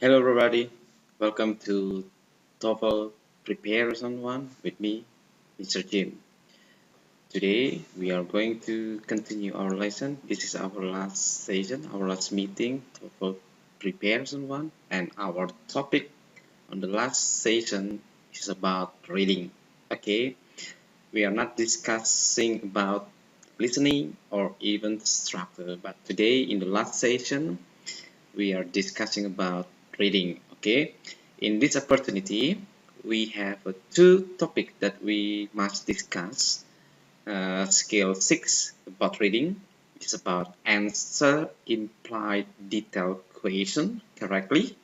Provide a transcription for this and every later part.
Hello everybody, welcome to TOEFL Preparation 1 with me, Mr. Jim. Today we are going to continue our lesson. This is our last session, our last meeting, TOEFL Preparation 1, and our topic on the last session is about reading. Okay, we are not discussing about listening or even structure, but today in the last session we are discussing about reading. Okay, in this opportunity we have two topics that we must discuss. Skill 6 about reading is about answer implied detailed question correctly,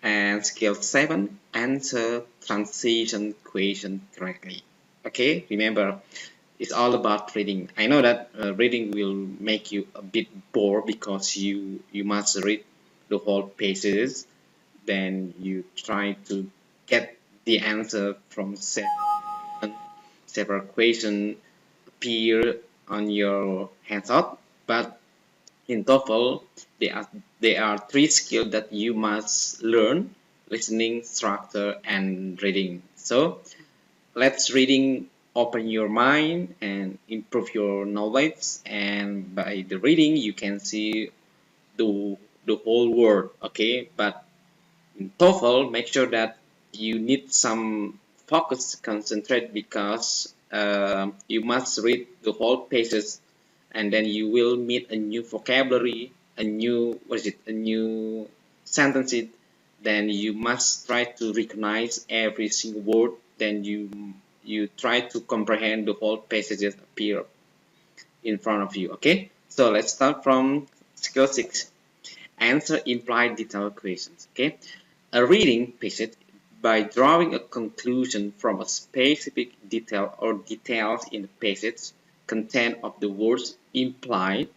and skill 7 answer transition question correctly. Okay, remember it's all about reading. I know that reading will make you a bit bored because you must read the whole pages, then you try to get the answer from several questions appear on your handout. But in TOEFL, there are three skills that you must learn: listening, structure, and reading. So let's reading open your mind and improve your knowledge, and by the reading you can see the whole world. Okay, but in TOEFL make sure that you need some focus to concentrate because you must read the whole pages, and then you will meet a new vocabulary, a new a new sentence. Then you must try to recognize every single word. Then you try to comprehend the whole passages appear in front of you. Okay, so let's start from skill 6. Answer implied detailed questions. Okay, a reading passage by drawing a conclusion from a specific detail or details in the passage content of the words implied,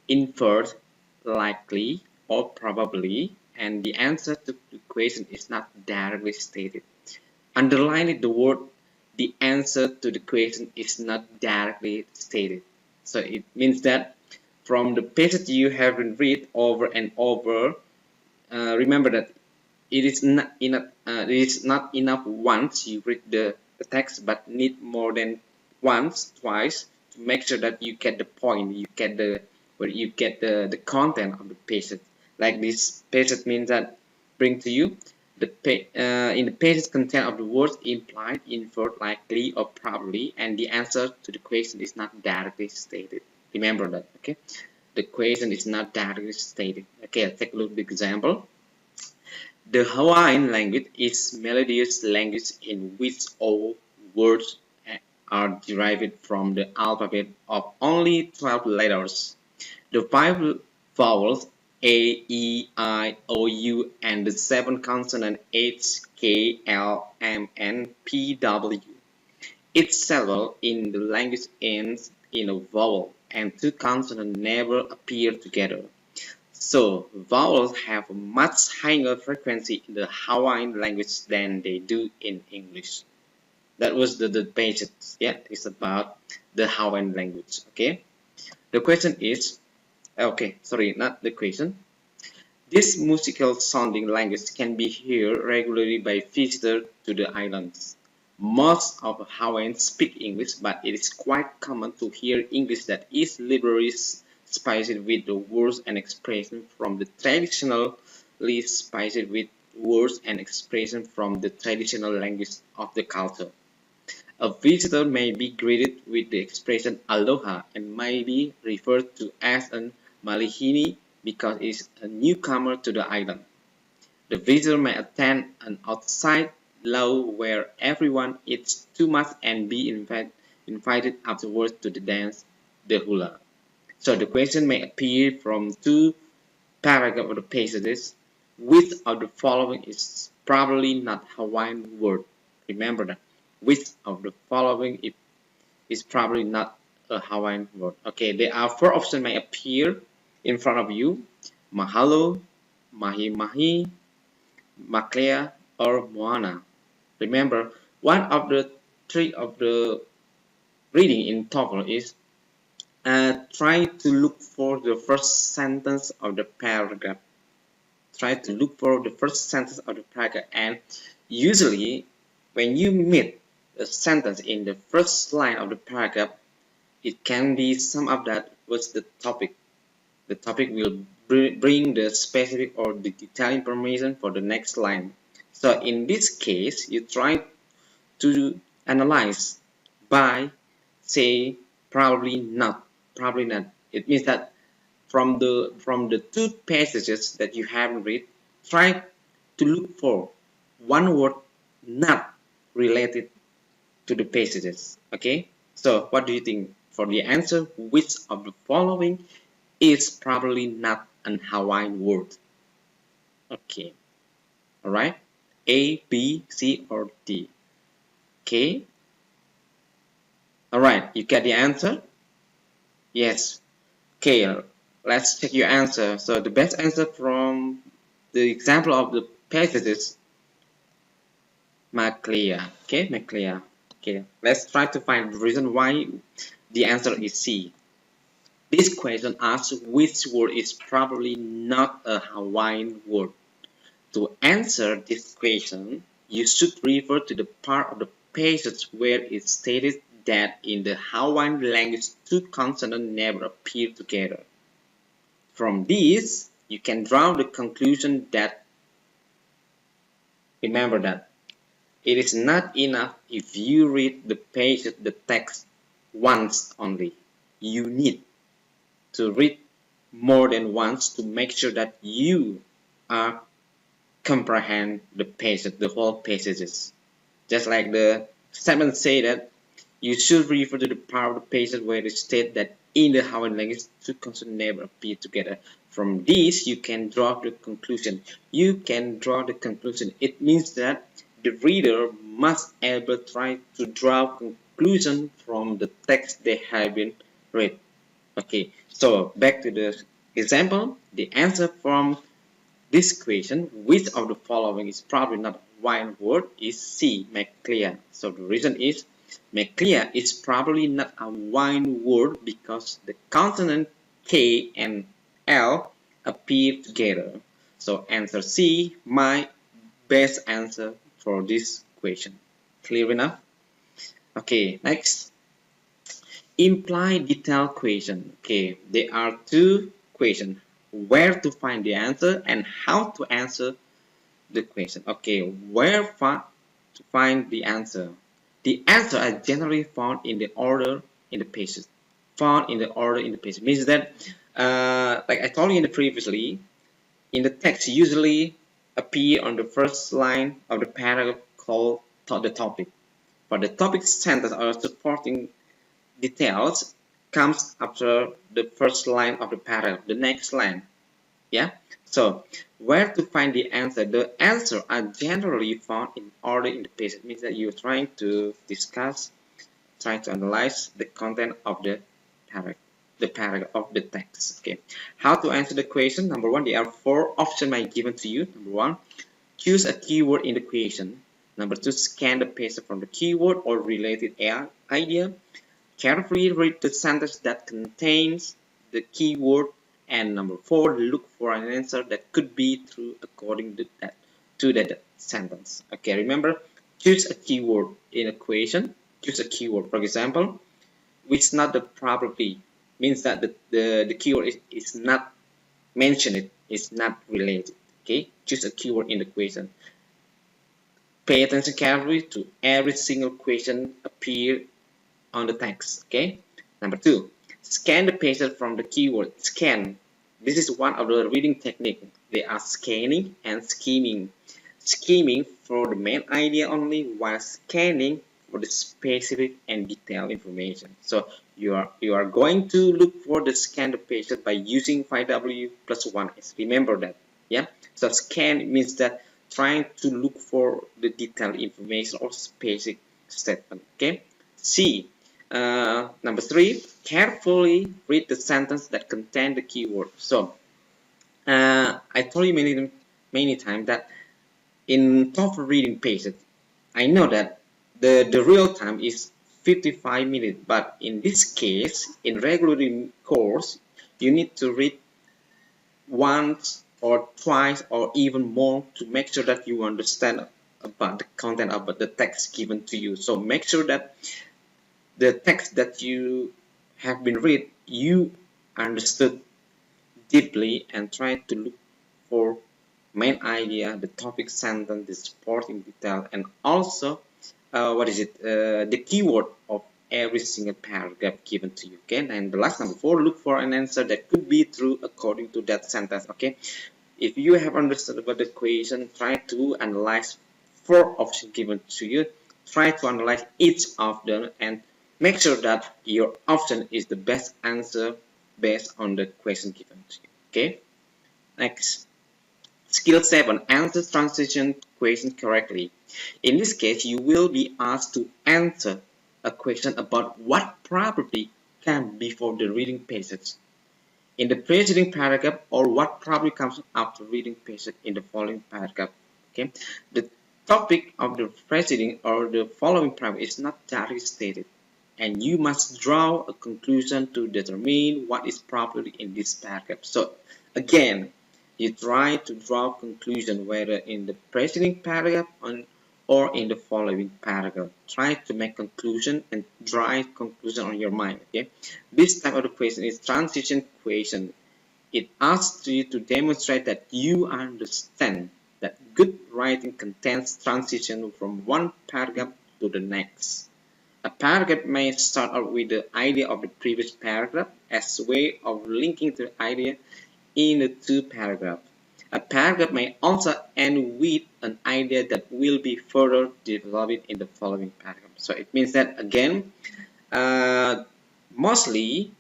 inferred, likely, or probably, and the answer to the question is not directly stated. Underlining the word the answer to the question is not directly stated. So it means that from the passage you have read over and over, remember that it is not enough once you read the text, but need more than once, twice, to make sure that you get the point, you get the content of the passage. Like this passage means that bring to you in the passage content of the words implied, inferred, likely, or probably, and the answer to the question is not directly stated. Remember that, okay? The question is not directly stated. Okay, let's take a look at the example. The Hawaiian language is melodious language in which all words are derived from the alphabet of only 12 letters. The five vowels A, E, I, O, U and the seven consonants H, K, L, M, N, P, W. Each syllable in the language ends in a vowel, and two consonants never appear together. So vowels have a much higher frequency in the Hawaiian language than they do in English. That was the basics. Yeah, it's about the Hawaiian language. Okay. The question is, okay, sorry, not the question. This musical sounding language can be heard regularly by visitors to the islands. Most of Hawaiians speak English, but it is quite common to hear English that is liberally spiced with the words and expressions from the traditionally spiced with words and expressions from the traditional language of the culture. A visitor may be greeted with the expression aloha and may be referred to as an malihini because it is a newcomer to the island. The visitor may attend an outside luau where everyone eats too much and be invited afterwards to the dance, the hula. So the question may appear from two paragraphs of the passages. Which of the following is probably not Hawaiian word? Remember that. Which of the following is probably not a Hawaiian word? Okay, there are four options may appear in front of you: mahalo, mahi mahi, maklea, or moana. Remember, one of the three of the reading in TOEFL is try to look for the first sentence of the paragraph. try to look for the first sentence of the paragraph, and usually when you meet a sentence in the first line of the paragraph, it can be sum up that was the topic. The topic will bring the specific or the detailed information for the next line. So in this case, you try to analyze by say probably not. Probably not. It means that from the two passages that you haven't read, try to look for one word not related to the passages. Okay, so what do you think for the answer? Which of the following is probably not an Hawaiian word? Okay, all right, A, B, C, or D? Okay, all right, you get the answer? Yes. Okay, let's check your answer. So the best answer from the example of the passages, Maclear. Okay, Maclear. Okay, let's try to find the reason why the answer is C. This question asks which word is probably not a Hawaiian word. To answer this question, you should refer to the part of the passage where it stated that in the Hawaiian language two consonants never appear together. From this, you can draw the conclusion that, remember that, it is not enough if you read the text once only. You need to read more than once to make sure that you comprehend the passage, the whole passages. Just like the statement say that you should refer to the part of the passage where it states that in the Hawaiian language two consonants never appear together. From this, you can draw the conclusion. You can draw the conclusion. It means that the reader must able try to draw conclusion from the text they have been read. Okay, so back to the example. The answer from this question, which of the following is probably not a Hawaiian word, is C, Maclear. So the reason is Maclear is probably not a Hawaiian word because the consonant K and L appear together. So answer C, my best answer for this question. Clear enough? Okay, next. Implied detailed question. Okay, there are two questions. Where to find the answer and how to answer the question. Okay, where to find the answer? The answer are generally found in the order in the pages. Found in the order in the page means that, like I told you in the previously, in the text usually appear on the first line of the paragraph called the topic. But the topic sentence or supporting details comes after the first line of the paragraph, the next line. Yeah. So where to find the answer? The answer are generally found in order in the page. It means that you're trying to discuss, trying to analyze the content of the paragraph of the text. Okay. How to answer the question? Number one, there are four options I given to you. Number one, choose a keyword in the question. Number two, scan the passage from the keyword or related idea. Carefully read the sentence that contains the keyword. And number four, look for an answer that could be true according to that sentence. Okay, remember, choose a keyword in a question. Choose a keyword. For example, which not the probably means that the keyword is not mentioned, it's not related. Okay, choose a keyword in the question. Pay attention carefully to every single question appear on the text. Okay. Number two, scan the passage from the keyword. Scan. This is one of the reading technique. They are scanning and skimming. Skimming for the main idea only, while scanning for the specific and detailed information. So you are going to look for the scan the passage by using 5W+1S. Remember that. Yeah. So scan means that trying to look for the detailed information or specific statement. Okay. C. Number three, carefully read the sentence that contain the keyword. So I told you many times that in TOEFL reading pages, I know that the real time is 55 minutes, but in this case, in regular reading course, you need to read once or twice or even more to make sure that you understand about the content about the text given to you. So make sure that the text that you have been read you understood deeply, and try to look for main idea, the topic sentence, the supporting detail, and also the keyword of every single paragraph given to you. Okay, and the last number 4, look for an answer that could be true according to that sentence. Okay, if you have understood about the question, try to analyze 4 options given to you. Try to analyze each of them and make sure that your option is the best answer based on the question given to you. Okay, next. Skill 7. Answer transition question correctly. In this case, you will be asked to answer a question about what probably came before the reading passage in the preceding paragraph, or what probably comes after reading passage in the following paragraph. Okay, the topic of the preceding or the following paragraph is not directly stated, and you must draw a conclusion to determine what is probably in this paragraph. So again, you try to draw a conclusion whether in the preceding paragraph or in the following paragraph. Try to make conclusion and draw conclusion on your mind. Okay, this type of the question is transition question. It asks you to demonstrate that you understand that good writing contains transition from one paragraph to the next. A paragraph may start out with the idea of the previous paragraph as a way of linking the idea in the 2 paragraphs. A paragraph may also end with an idea that will be further developed in the following paragraph. So it means that again, mostly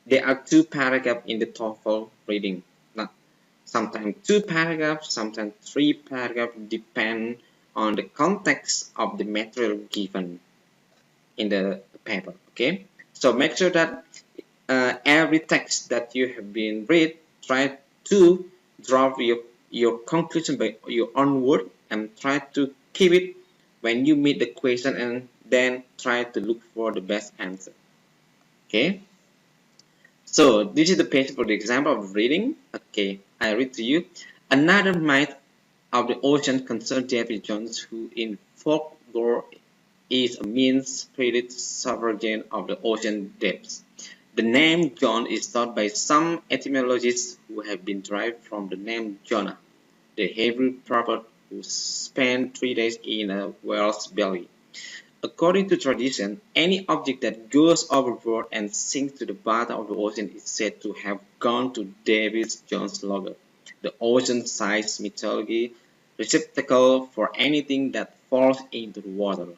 there are 2 paragraphs in the TOEFL reading. Now, sometimes 2 paragraphs, sometimes 3 paragraphs, depend on the context of the material given in the paper. Okay, so make sure that every text that you have been read, try to draw your conclusion by your own word, and try to keep it when you meet the question, and then try to look for the best answer. Okay, so this is the page for the example of reading. Okay, I read to you. Another myth of the ocean concerns Davy Jones, who in folklore is a mean-spirited sovereign of the ocean depths. The name John is thought by some etymologists who have been derived from the name Jonah, the Hebrew prophet who spent 3 days in a whale's belly. According to tradition, any object that goes overboard and sinks to the bottom of the ocean is said to have gone to Davy Jones' logger, the ocean-sized mythology receptacle for anything that falls into the water.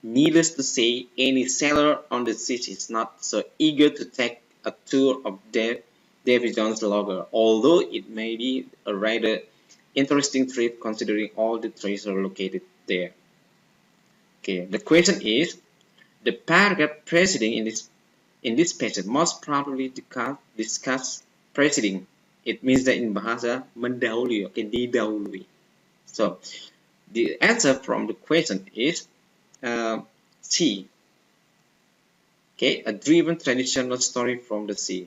Needless to say, any sailor on the sea is not so eager to take a tour of Davy Jones' logger, although it may be a rather interesting trip considering all the treasure located there. Okay, the question is, the paragraph preceding in this passage most probably discuss preceding. It means that in bahasa mendahului, okay, didahului. So the answer from the question is C. Okay, a driven traditional story from the sea.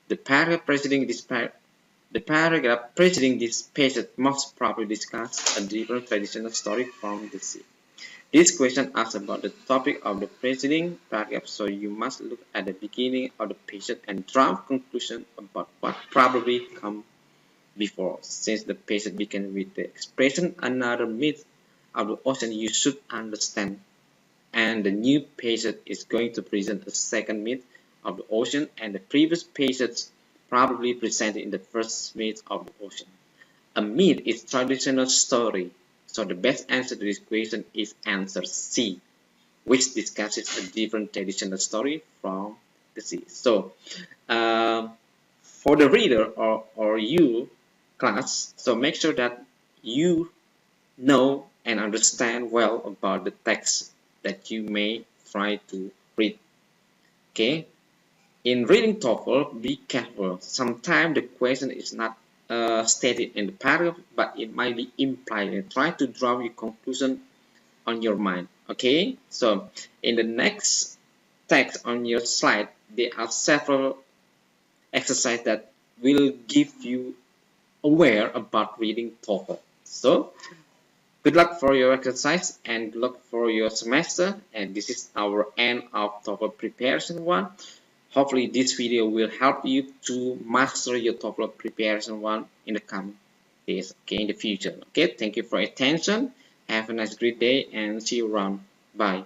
The paragraph preceding this passage must probably discuss a driven traditional story from the sea. This question asks about the topic of the preceding paragraph, so you must look at the beginning of the passage and draw conclusion about what probably come before. Since the passage begins with the expression another myth of the ocean, you should understand, and the new passage is going to present a second myth of the ocean, and the previous passage probably presented in the first myth of the ocean. A myth is traditional story, so the best answer to this question is answer C, which discusses a different traditional story from the sea. So for the reader or you class, so make sure that you know and understand well about the text that you may try to read. Okay, in reading TOEFL, be careful. Sometimes the question is not stated in the paragraph, but it might be implied, and try to draw your conclusion on your mind. Okay, so in the next text on your slide, there are several exercises that will give you aware about reading TOEFL. So good luck for your exercise and good luck for your semester. And this is our end of TOEFL preparation 1. Hopefully this video will help you to master your TOEFL preparation 1 in the coming days, okay, in the future. Okay, thank you for your attention. Have a nice great day and see you around. Bye.